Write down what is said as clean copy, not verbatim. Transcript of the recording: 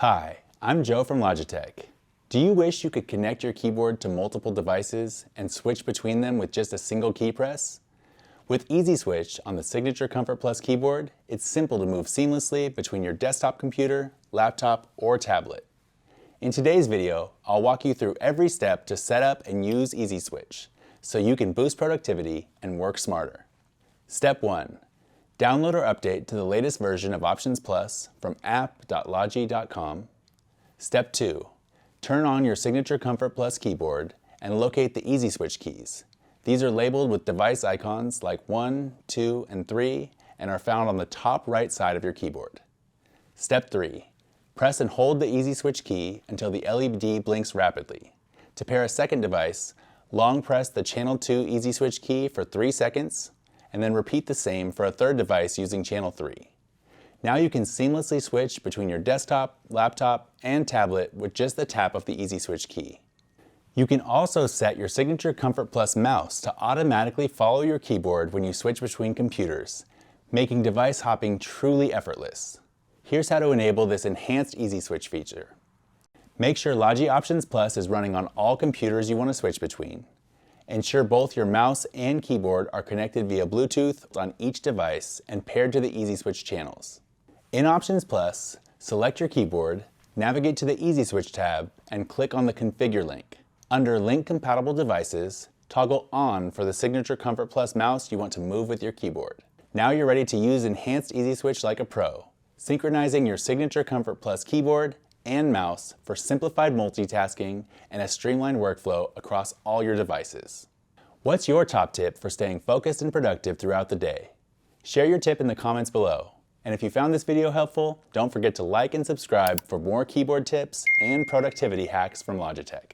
Hi, I'm Joe from Logitech. Do you wish you could connect your keyboard to multiple devices and switch between them with just a single key press? With Easy Switch on the Signature Comfort Plus keyboard, it's simple to move seamlessly between your desktop computer, laptop, or tablet. In today's video, I'll walk you through every step to set up and use Easy Switch so you can boost productivity and work smarter. Step 1. Download or update to the latest version of Options Plus from app.logi.com. Step 2. Turn on your Signature Comfort Plus keyboard and locate the Easy Switch keys. These are labeled with device icons like 1, 2, and 3 and are found on the top right side of your keyboard. Step 3. Press and hold the Easy Switch key until the LED blinks rapidly. To pair a second device, long press the Channel 2 Easy Switch key for 3 seconds, and then repeat the same for a third device using Channel 3. Now you can seamlessly switch between your desktop, laptop, and tablet with just the tap of the Easy Switch key. You can also set your Signature Comfort Plus mouse to automatically follow your keyboard when you switch between computers, making device hopping truly effortless. Here's how to enable this enhanced Easy Switch feature. Make sure Logi Options Plus is running on all computers you want to switch between. Ensure both your mouse and keyboard are connected via Bluetooth on each device and paired to the Easy Switch channels. In Options Plus, select your keyboard, navigate to the Easy Switch tab, and click on the Configure link. Under Link Compatible Devices, toggle On for the Signature Comfort Plus mouse you want to move with your keyboard. Now you're ready to use enhanced Easy Switch like a pro, synchronizing your Signature Comfort Plus keyboard and mouse for simplified multitasking and a streamlined workflow across all your devices. What's your top tip for staying focused and productive throughout the day? Share your tip in the comments below. And if you found this video helpful, don't forget to like and subscribe for more keyboard tips and productivity hacks from Logitech.